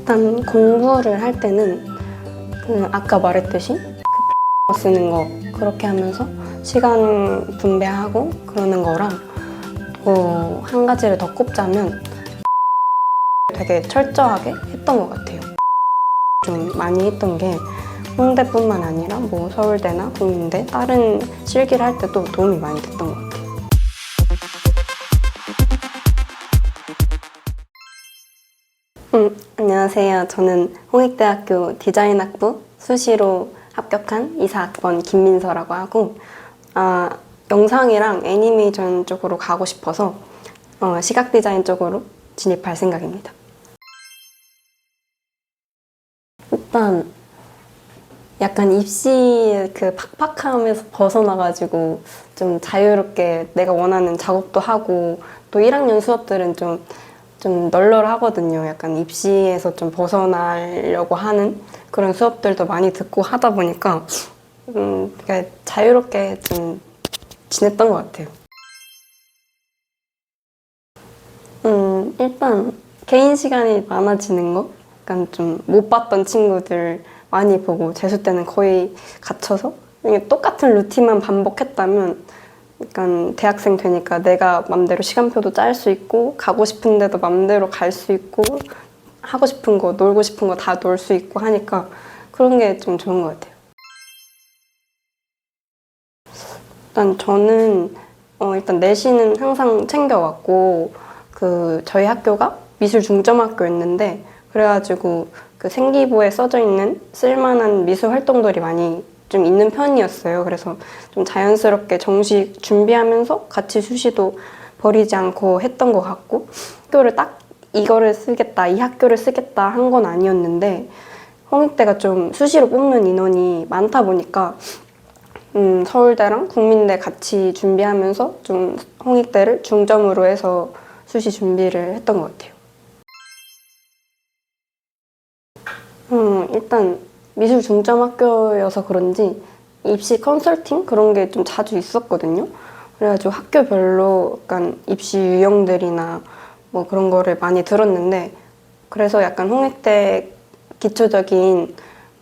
일단 공부를 할 때는 아까 말했듯이 쓰는 거 그렇게 하면서 시간 분배하고 그러는 거랑 또 한 가지를 더 꼽자면 되게 철저하게 했던 것 같아요. 좀 많이 했던 게 홍대뿐만 아니라 뭐 서울대나 국민대 다른 실기를 할 때도 도움이 많이 됐던 것 같아요. 안녕하세요. 저는 홍익대학교 디자인학부 수시로 합격한 이사학번 김민서라고 하고 영상이랑 애니메이션 쪽으로 가고 싶어서 시각 디자인 쪽으로 진입할 생각입니다. 일단 약간 입시 그 팍팍함에서 벗어나가지고 좀 자유롭게 내가 원하는 작업도 하고 또 1학년 수업들은 좀 널널하거든요. 약간 입시에서 좀 벗어나려고 하는 그런 수업들도 많이 듣고 하다 보니까 그러니까 자유롭게 좀 지냈던 것 같아요. 일단 개인 시간이 많아지는 거? 약간 좀 못 봤던 친구들 많이 보고 재수 때는 거의 갇혀서 그냥 똑같은 루틴만 반복했다면 약간 대학생 되니까 내가 맘대로 시간표도 짤 수 있고 가고 싶은 데도 맘대로 갈 수 있고 하고 싶은 거, 놀고 싶은 거 다 놀 수 있고 하니까 그런 게 좀 좋은 것 같아요. 일단 저는 일단 내신은 항상 챙겨왔고 저희 학교가 미술 중점학교였는데 그래가지고 그 생기부에 써져 있는 쓸만한 미술 활동들이 많이 좀 있는 편이었어요. 그래서 좀 자연스럽게 정시 준비하면서 같이 수시도 버리지 않고 했던 것 같고 학교를 딱 이거를 쓰겠다, 이 학교를 쓰겠다 한 건 아니었는데 홍익대가 좀 수시로 뽑는 인원이 많다 보니까 서울대랑 국민대 같이 준비하면서 좀 홍익대를 중점으로 해서 수시 준비를 했던 것 같아요. 일단 미술 중점 학교여서 그런지 입시 컨설팅 그런 게 좀 자주 있었거든요. 그래가지고 학교별로 약간 입시 유형들이나 뭐 그런 거를 많이 들었는데 그래서 약간 홍익대 기초적인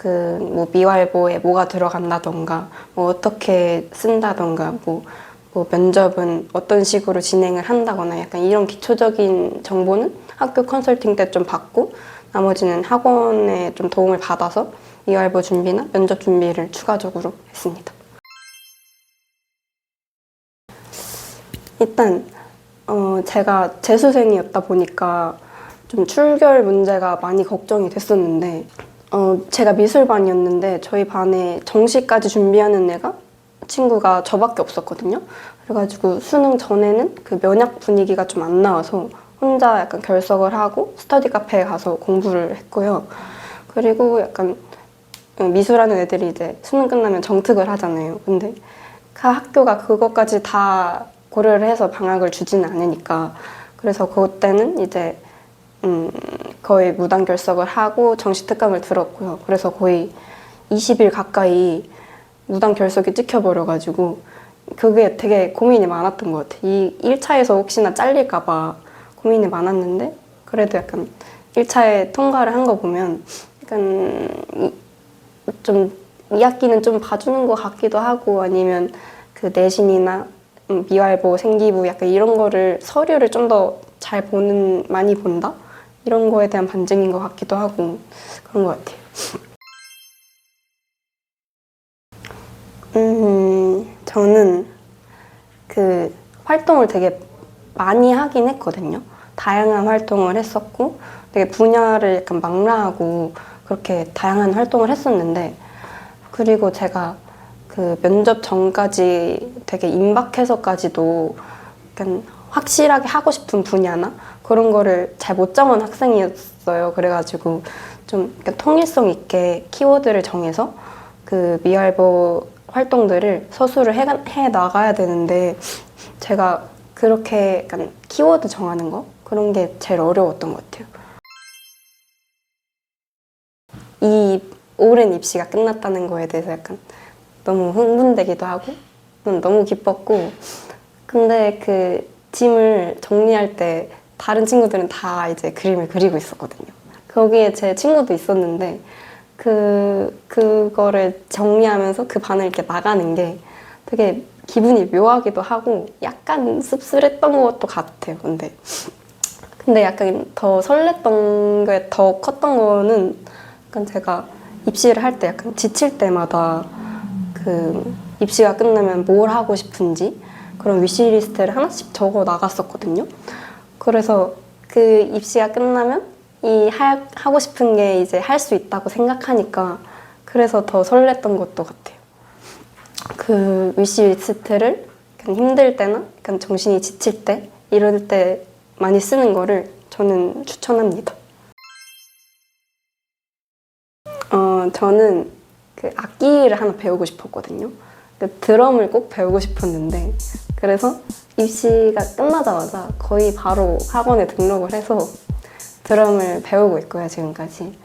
뭐 미활보에 뭐가 들어간다던가 뭐 어떻게 쓴다던가 뭐 면접은 어떤 식으로 진행을 한다거나 약간 이런 기초적인 정보는 학교 컨설팅 때 좀 받고 나머지는 학원에 좀 도움을 받아서 미활보 준비나 면접 준비를 추가적으로 했습니다. 일단 제가 재수생이었다 보니까 좀 출결 문제가 많이 걱정이 됐었는데 제가 미술반이었는데 저희 반에 정시까지 준비하는 애가 친구가 저밖에 없었거든요. 그래가지고 수능 전에는 그 면학 분위기가 좀 안 나와서 혼자 약간 결석을 하고 스터디 카페에 가서 공부를 했고요. 그리고 약간 미술하는 애들이 이제 수능 끝나면 정특을 하잖아요. 근데 그 학교가 그것까지 다 고려를 해서 방학을 주지는 않으니까 그래서 그때는 이제 거의 무단 결석을 하고 정시 특강을 들었고요. 그래서 거의 20일 가까이 무단 결석이 찍혀버려가지고 그게 되게 고민이 많았던 것 같아요. 이 1차에서 혹시나 잘릴까 봐 고민이 많았는데 그래도 약간 1차에 통과를 한 거 보면 약간 좀 2학기는 좀 봐주는 것 같기도 하고 아니면 그 내신이나 미활보, 생기부 약간 이런 거를 서류를 좀 더 잘 많이 본다? 이런 거에 대한 반증인 것 같기도 하고 그런 것 같아요. 저는 그 활동을 되게 많이 하긴 했거든요. 다양한 활동을 했었고 되게 분야를 약간 망라하고 그렇게 다양한 활동을 했었는데 그리고 제가 그 면접 전까지 되게 임박해서까지도 약간 확실하게 하고 싶은 분야나 그런 거를 잘 못 정한 학생이었어요. 그래가지고 좀 통일성 있게 키워드를 정해서 그 미활보 활동들을 서술을 해 나가야 되는데 제가 그렇게 약간 키워드 정하는 거 그런 게 제일 어려웠던 것 같아요. 이 오랜 입시가 끝났다는 거에 대해서 약간 너무 흥분되기도 하고 너무 기뻤고 근데 그 짐을 정리할 때 다른 친구들은 다 이제 그림을 그리고 있었거든요. 거기에 제 친구도 있었는데 그거를 정리하면서 그 반을 이렇게 나가는 게 되게 기분이 묘하기도 하고 약간 씁쓸했던 것도 같아요. 근데 약간 더 설렜던 게 더 컸던 거는 약간 제가 입시를 할 때 약간 지칠 때마다 그 입시가 끝나면 뭘 하고 싶은지 그런 위시리스트를 하나씩 적어 나갔었거든요. 그래서 그 입시가 끝나면 하고 싶은 게 이제 할 수 있다고 생각하니까 그래서 더 설렜던 것도 같아요. 그 위시리스트를 약간 힘들 때나 약간 정신이 지칠 때 이럴 때 많이 쓰는 거를 저는 추천합니다. 저는 그 악기를 하나 배우고 싶었거든요. 그 드럼을 꼭 배우고 싶었는데 그래서 입시가 끝나자마자 거의 바로 학원에 등록을 해서 드럼을 배우고 있고요, 지금까지.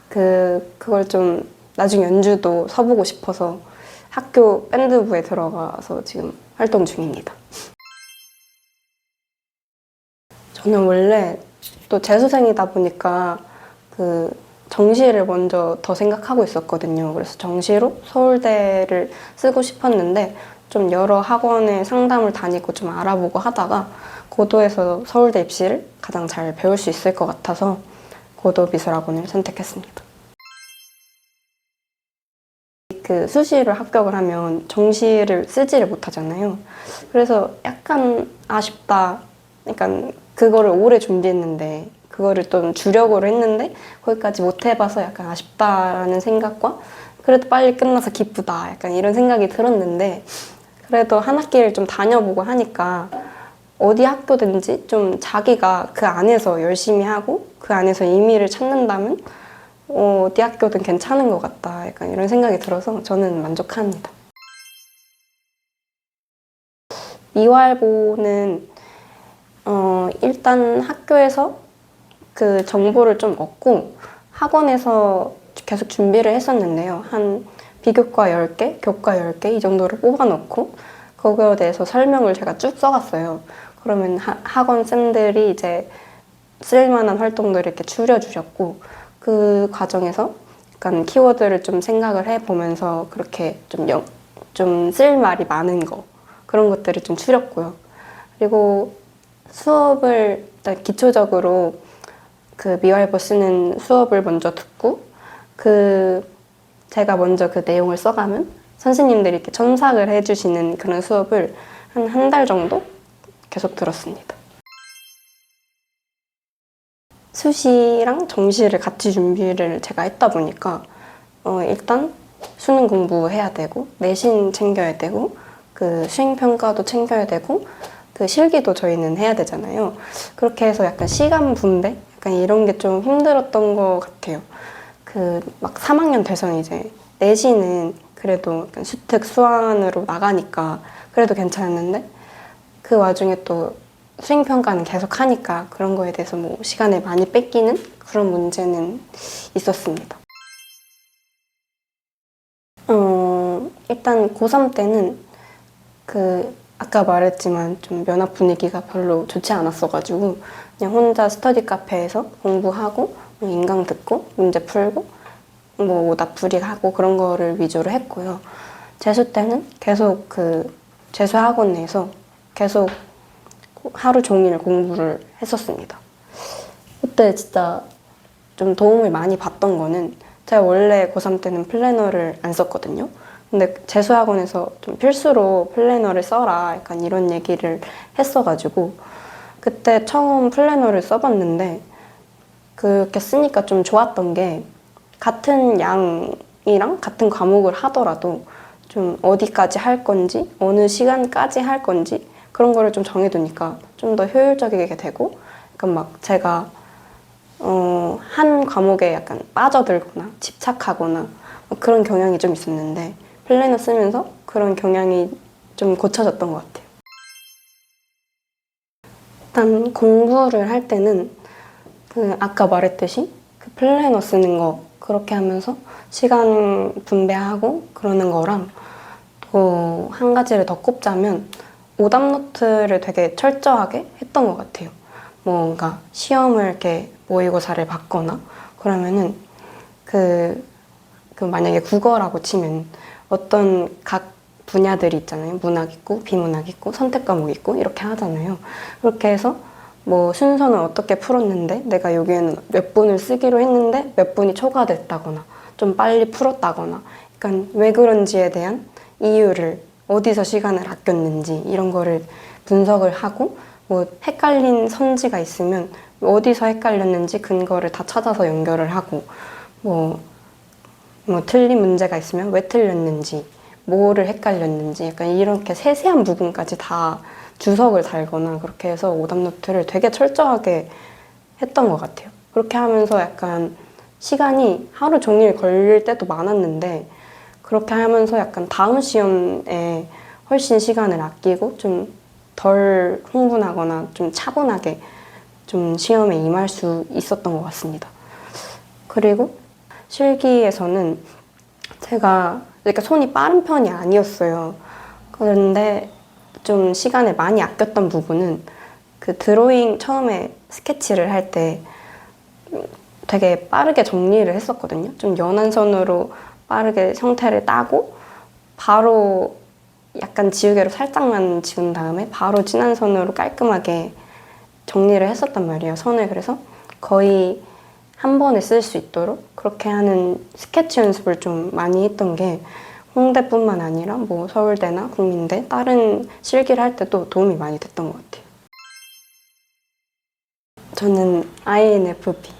그걸 좀 나중에 연주도 서보고 싶어서 학교 밴드부에 들어가서 지금 활동 중입니다. 저는 원래 또 재수생이다 보니까 그 정시를 먼저 더 생각하고 있었거든요. 그래서 정시로 서울대를 쓰고 싶었는데 좀 여러 학원의 상담을 다니고 좀 알아보고 하다가 고도에서 서울대 입시를 가장 잘 배울 수 있을 것 같아서 고도미술학원을 선택했습니다. 그 수시를 합격을 하면 정시를 쓰지를 못하잖아요. 그래서 약간 아쉽다. 약간 그거를 오래 준비했는데 그거를 좀 주력으로 했는데 거기까지 못 해봐서 약간 아쉽다라는 생각과 그래도 빨리 끝나서 기쁘다. 약간 이런 생각이 들었는데 그래도 한 학기를 좀 다녀보고 하니까 어디 학교든지 좀 자기가 그 안에서 열심히 하고 그 안에서 의미를 찾는다면 어디 학교든 괜찮은 것 같다. 약간 이런 생각이 들어서 저는 만족합니다. 미활보는 일단 학교에서 그 정보를 좀 얻고 학원에서 계속 준비를 했었는데요. 한 비교과 10개, 교과 10개 이 정도를 뽑아놓고 그거에 대해서 설명을 제가 쭉 써갔어요. 그러면 학원 쌤들이 이제 쓸만한 활동들을 이렇게 추려주셨고 그 과정에서 약간 키워드를 좀 생각을 해보면서 그렇게 좀 쓸 말이 많은 거 그런 것들을 좀 추렸고요. 그리고 수업을 일단 기초적으로 그 미활보 쓰는 수업을 먼저 듣고 제가 먼저 그 내용을 써가면 선생님들이 이렇게 첨삭을 해주시는 그런 수업을 한 달 정도 계속 들었습니다. 수시랑 정시를 같이 준비를 제가 했다 보니까 일단 수능 공부해야 되고 내신 챙겨야 되고 그 수행평가도 챙겨야 되고 그 실기도 저희는 해야 되잖아요. 그렇게 해서 약간 시간 분배? 약간 이런 게 좀 힘들었던 것 같아요. 그 막 3학년 돼서는 이제 내신은 그래도 약간 수특 수완으로 나가니까 그래도 괜찮았는데 그 와중에 또 수행평가는 계속 하니까 그런 거에 대해서 뭐 시간을 많이 뺏기는 그런 문제는 있었습니다. 일단 고3 때는 아까 말했지만 좀 면학 분위기가 별로 좋지 않았어가지고 그냥 혼자 스터디 카페에서 공부하고 인강 듣고 문제 풀고 뭐 오답풀이 하고 그런 거를 위주로 했고요. 재수 때는 계속 재수 학원 내에서 계속 하루 종일 공부를 했었습니다. 그때 진짜 좀 도움을 많이 받던 거는 제가 원래 고3 때는 플래너를 안 썼거든요. 근데 재수학원에서 좀 필수로 플래너를 써라 약간 이런 얘기를 했어가지고 그때 처음 플래너를 써봤는데 그렇게 쓰니까 좀 좋았던 게 같은 양이랑 같은 과목을 하더라도 좀 어디까지 할 건지 어느 시간까지 할 건지 그런 거를 좀 정해두니까 좀 더 효율적이게 되고 약간 막 제가 한 과목에 약간 빠져들거나 집착하거나 그런 경향이 좀 있었는데 플래너 쓰면서 그런 경향이 좀 고쳐졌던 것 같아요. 일단 공부를 할 때는 아까 말했듯이 플래너 쓰는 거 그렇게 하면서 시간 분배하고 그러는 거랑 또 한 가지를 더 꼽자면 오답 노트를 되게 철저하게 했던 것 같아요. 뭔가 시험을 이렇게 모의고사를 받거나 그러면은 그 만약에 국어라고 치면 어떤 각 분야들이 있잖아요. 문학 있고 비문학 있고 선택 과목 있고 이렇게 하잖아요. 그렇게 해서 뭐 순서는 어떻게 풀었는데 내가 여기에는 몇 분을 쓰기로 했는데 몇 분이 초과됐다거나 좀 빨리 풀었다거나 그러니까 왜 그런지에 대한 이유를 어디서 시간을 아꼈는지 이런 거를 분석을 하고 뭐 헷갈린 선지가 있으면 어디서 헷갈렸는지 근거를 다 찾아서 연결을 하고 뭐 틀린 문제가 있으면 왜 틀렸는지 뭐를 헷갈렸는지 약간 이렇게 세세한 부분까지 다 주석을 달거나 그렇게 해서 오답 노트를 되게 철저하게 했던 것 같아요. 그렇게 하면서 약간 시간이 하루 종일 걸릴 때도 많았는데 그렇게 하면서 약간 다음 시험에 훨씬 시간을 아끼고 좀 덜 흥분하거나 좀 차분하게 좀 시험에 임할 수 있었던 것 같습니다. 그리고 실기에서는 제가 그러니까 손이 빠른 편이 아니었어요. 그런데 좀 시간을 많이 아꼈던 부분은 그 드로잉 처음에 스케치를 할 때 되게 빠르게 정리를 했었거든요. 좀 연한 선으로 빠르게 형태를 따고 바로 약간 지우개로 살짝만 지운 다음에 바로 진한 선으로 깔끔하게 정리를 했었단 말이에요. 선을 그래서 거의 한 번에 쓸 수 있도록 그렇게 하는 스케치 연습을 좀 많이 했던 게 홍대뿐만 아니라 뭐 서울대나 국민대 다른 실기를 할 때도 도움이 많이 됐던 것 같아요. 저는 INFP.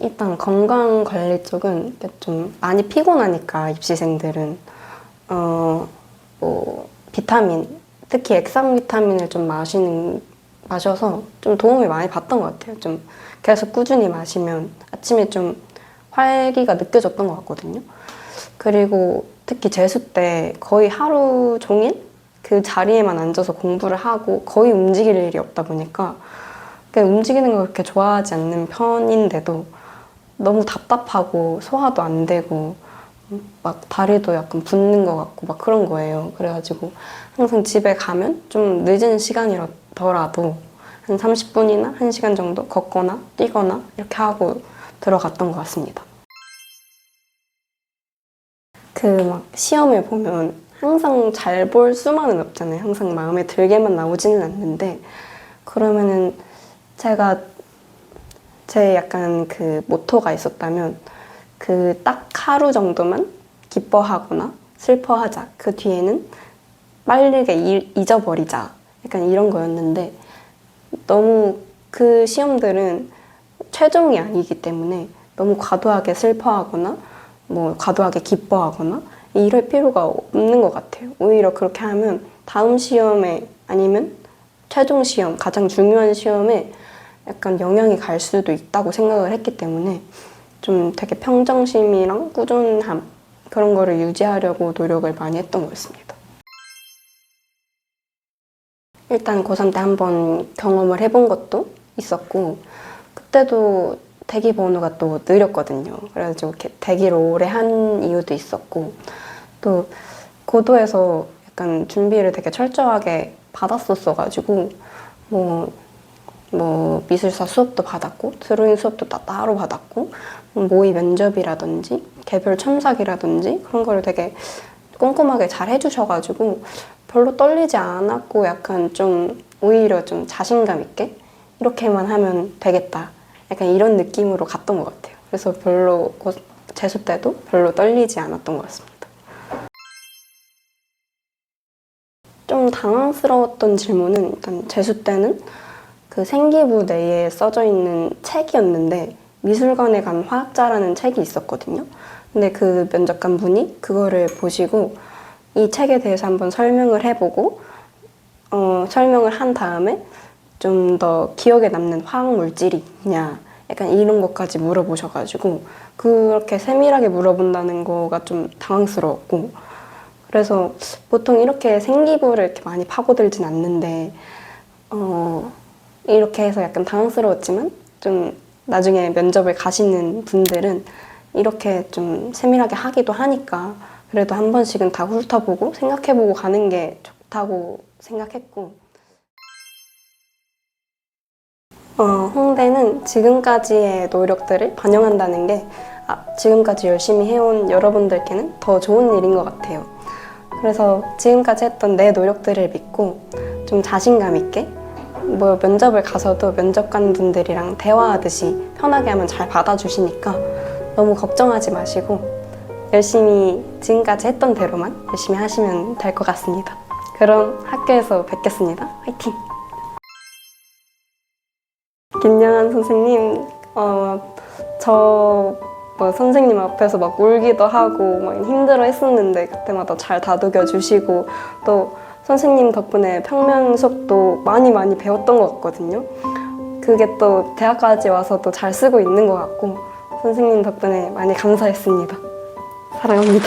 일단 건강 관리 쪽은 좀 많이 피곤하니까 입시생들은 뭐 비타민, 특히 액상 비타민을 좀 마셔서 좀 도움을 많이 받던 것 같아요. 좀 계속 꾸준히 마시면 아침에 좀 활기가 느껴졌던 것 같거든요. 그리고 특히 재수 때 거의 하루 종일 그 자리에만 앉아서 공부를 하고 거의 움직일 일이 없다 보니까 움직이는 걸 그렇게 좋아하지 않는 편인데도 너무 답답하고 소화도 안 되고 막 다리도 약간 붓는 것 같고 막 그런 거예요. 그래가지고 항상 집에 가면 좀 늦은 시간이더라도 한 30분이나 1시간 정도 걷거나 뛰거나 이렇게 하고 들어갔던 것 같습니다. 그 막 시험을 보면 항상 잘 볼 수만은 없잖아요. 항상 마음에 들게만 나오지는 않는데 그러면은 제가 제 약간 그 모토가 있었다면 그 딱 하루 정도만 기뻐하거나 슬퍼하자. 그 뒤에는 빠르게 잊어버리자. 약간 이런 거였는데 너무 그 시험들은 최종이 아니기 때문에 너무 과도하게 슬퍼하거나 뭐 과도하게 기뻐하거나 이럴 필요가 없는 것 같아요. 오히려 그렇게 하면 다음 시험에 아니면 최종 시험, 가장 중요한 시험에 약간 영향이 갈 수도 있다고 생각을 했기 때문에 좀 되게 평정심이랑 꾸준함 그런 거를 유지하려고 노력을 많이 했던 것 같습니다. 일단 고3 때 한번 경험을 해본 것도 있었고 그때도 대기 번호가 또 느렸거든요. 그래가지고 이렇게 대기를 오래 한 이유도 있었고 또 고도에서 약간 준비를 되게 철저하게 받았었어가지고 뭐 미술사 수업도 받았고 드로잉 수업도 따로 받았고 모의 면접이라든지 개별 첨삭이라든지 그런 걸 되게 꼼꼼하게 잘 해주셔가지고 별로 떨리지 않았고 약간 좀 오히려 좀 자신감 있게 이렇게만 하면 되겠다 약간 이런 느낌으로 갔던 것 같아요. 그래서 별로 재수 때도 별로 떨리지 않았던 것 같습니다. 좀 당황스러웠던 질문은 일단 재수 때는 그 생기부 내에 써져 있는 책이었는데 미술관에 간 화학자라는 책이 있었거든요. 근데 그 면접관 분이 그거를 보시고 이 책에 대해서 한번 설명을 해보고 설명을 한 다음에 좀 더 기억에 남는 화학 물질이 있냐 약간 이런 것까지 물어보셔가지고 그렇게 세밀하게 물어본다는 거가 좀 당황스러웠고 그래서 보통 이렇게 생기부를 이렇게 많이 파고들진 않는데 이렇게 해서 약간 당황스러웠지만 좀 나중에 면접을 가시는 분들은 이렇게 좀 세밀하게 하기도 하니까 그래도 한 번씩은 다 훑어보고 생각해보고 가는 게 좋다고 생각했고 홍대는 지금까지의 노력들을 반영한다는 게 지금까지 열심히 해온 여러분들께는 더 좋은 일인 것 같아요. 그래서 지금까지 했던 내 노력들을 믿고 좀 자신감 있게 뭐 면접을 가서도 면접관 분들이랑 대화하듯이 편하게 하면 잘 받아주시니까 너무 걱정하지 마시고 열심히 지금까지 했던 대로만 열심히 하시면 될 것 같습니다. 그럼 학교에서 뵙겠습니다. 화이팅! 김영한 선생님, 저 선생님 앞에서 막 울기도 하고 막 힘들어 했었는데 그때마다 잘 다독여 주시고 또 선생님 덕분에 평면 수업도 많이 배웠던 것 같거든요. 그게 또 대학까지 와서도 잘 쓰고 있는 것 같고 선생님 덕분에 많이 감사했습니다. 사랑합니다.